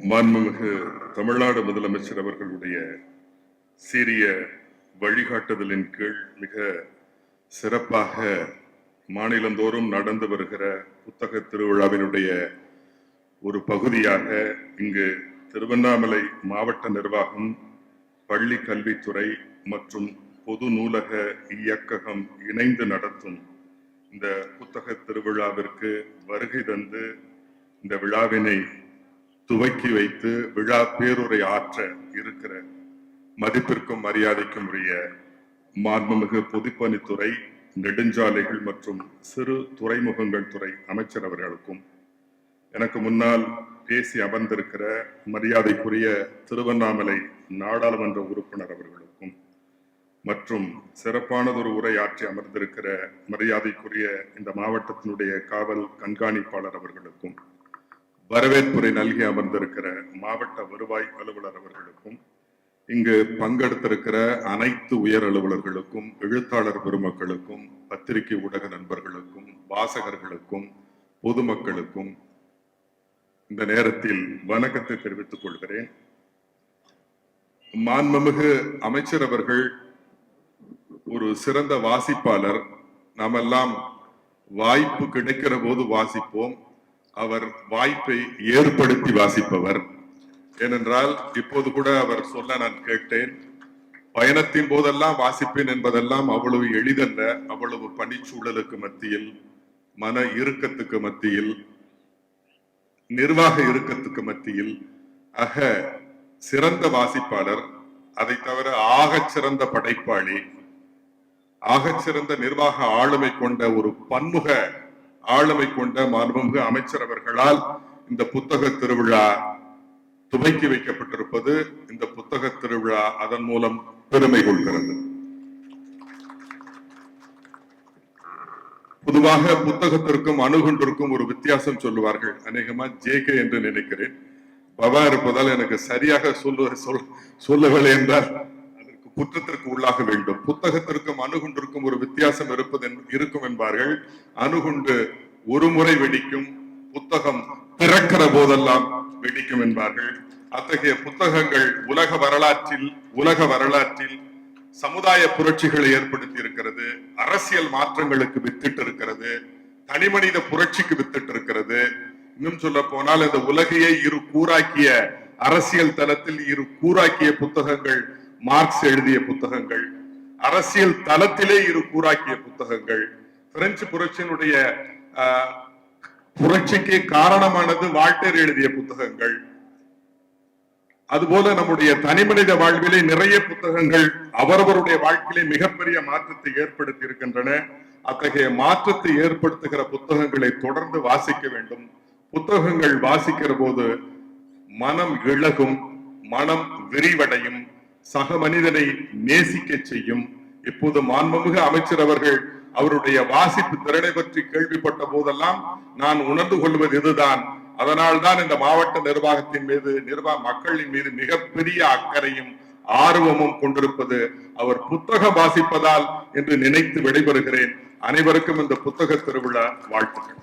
மாண்புமிகு தமிழ்நாடு முதலமைச்சர் அவர்களுடைய சீரிய வழிகாட்டுதலின் கீழ் மிக சிறப்பாக மாநிலந்தோறும் நடந்து வருகிற புத்தக திருவிழாவினுடைய ஒரு பகுதியாக இங்கு திருவண்ணாமலை மாவட்ட நிர்வாகம், பள்ளி கல்வித்துறை மற்றும் பொது நூலக இயக்ககம் இணைந்து நடத்தும் இந்த புத்தக திருவிழாவிற்கு வருகை தந்து இந்த விழாவினை துவக்கி வைத்து விழா பேருரை ஆற்ற இருக்கிற மதிப்பிற்கும் மரியாதைக்கும் உரிய மாண்புமிகு பொதுப்பணித்துறை, நெடுஞ்சாலைகள் மற்றும் சிறு துறைமுகங்கள் துறை அமைச்சர் அவர்களுக்கும், எனக்கு முன்னால் பேசி அமர்ந்திருக்கிற மரியாதைக்குரிய திருவண்ணாமலை நாடாளுமன்ற உறுப்பினர் அவர்களுக்கும் மற்றும் சிறப்பானதொரு உரை ஆற்றி அமர்ந்திருக்கிற மரியாதைக்குரிய இந்த மாவட்டத்தினுடைய காவல் கண்காணிப்பாளர் அவர்களுக்கும், வரவேற்புரை நல்கி அமர்ந்திருக்கிற மாவட்ட வருவாய் அலுவலர் அவர்களுக்கும், இங்கு பங்கெடுத்திருக்கிற அனைத்து உயர் அலுவலர்களுக்கும், எழுத்தாளர் பெருமக்களுக்கும், பத்திரிகை ஊடக நண்பர்களுக்கும், வாசகர்களுக்கும், பொதுமக்களுக்கும் இந்த நேரத்தில் வணக்கத்தை தெரிவித்துக் கொள்கிறேன். மாண்புமிகு அமைச்சர் அவர்கள் ஒரு சிறந்த வாசிப்பாளர். நாமெல்லாம் வாய்ப்பு கிடைக்கிற போது வாசிப்போம், அவர் வாய்ப்பை ஏற்படுத்தி வாசிப்பவர். ஏனென்றால் இப்போது கூட அவர் சொல்ல நான் கேட்டேன், பயணத்தின் போதெல்லாம் வாசிப்பேன் என்பதெல்லாம் அவ்வளவு எளிதல்ல. அவ்வளவு பணிச்சூழலுக்கு மத்தியில், மன இறுக்கத்துக்கு மத்தியில், நிர்வாக இறுக்கத்துக்கு மத்தியில் சிறந்த வாசிப்பாளர். அதை தவிர ஆகச் சிறந்த படைப்பாளி, ஆகச் சிறந்த நிர்வாக ஆளுமை கொண்ட ஒரு பன்முக ஆளுமை கொண்ட மாண்புமிகு அமைச்சர் அவர்களால் இந்த புத்தக திருவிழா துவக்கி வைக்கப்பட்டிருப்பது, இந்த புத்தக திருவிழா அதன் மூலம் பெருமை கொள்கிறது. பொதுவாக புத்தகத்திற்கும் அணுகுண்டிற்கும் ஒரு வித்தியாசம் சொல்லுவார்கள். அநேகமா ஜேகே என்று நினைக்கிறேன். பவா இருப்பதால் எனக்கு சரியாக சொல்லவில்லை என்றால் அதற்கு குற்றத்திற்கு உள்ளாக வேண்டும். புத்தகத்திற்கும் அணுகுண்டிற்கும் ஒரு வித்தியாசம் இருக்கும் என்பார்கள். அணுகுண்டு ஒரு முறை வெடிக்கும், புத்தகம் பிறக்கிற போதெல்லாம் வெடிக்கும் என்பார்கள். அத்தகைய புத்தகங்கள் உலக வரலாற்றில் சமுதாய புரட்சிகளை ஏற்படுத்தி இருக்கிறது, அரசியல் மாற்றங்களுக்கு வித்திட்டு இருக்கிறது, தனிமனித புரட்சிக்கு வித்திட்டு இருக்கிறது. இன்னும் சொல்ல போனால் இந்த உலகையே இரு கூறாக்கிய, அரசியல் தளத்தில் இரு கூறாக்கிய புத்தகங்கள் மார்க்ஸ் எழுதிய புத்தகங்கள், அரசியல் தளத்திலே இரு கூறாக்கிய புத்தகங்கள். பிரெஞ்சு புரட்சியினுடைய புரட்சிக்கு காரணமானது வால்டேர் எழுதிய புத்தகங்கள். அதுபோல நம்முடைய தனிமனித வாழ்விலே நிறைய புத்தகங்கள் அவரவருடைய வாழ்க்கையிலே மிகப்பெரிய மாற்றத்தை ஏற்படுத்தி இருக்கின்றன. அத்தகைய மாற்றத்தை ஏற்படுத்துகிற புத்தகங்களை தொடர்ந்து வாசிக்க வேண்டும். புத்தகங்கள் வாசிக்கிற போது மனம் இழகும், மனம் விரிவடையும், சக மனிதனை நேசிக்க செய்யும். இப்போது மாண்புமிகு அமைச்சர் அவர்கள் அவருடைய வாசிப்பு திறனை பற்றி கேள்விப்பட்ட போதெல்லாம் நான் உணர்ந்து கொள்வது இதுதான். அதனால்தான் இந்த மாவட்ட நிர்வாகத்தின் மீது, மக்களின் மீது மிகப்பெரிய அக்கறையும் ஆர்வமும் கொண்டிருப்பது அவர் புத்தகம் வாசிப்பதால் என்று நினைத்து விடைபெறுகிறேன். அனைவருக்கும் இந்த புத்தக திருவிழா வாழ்த்துக்கள்.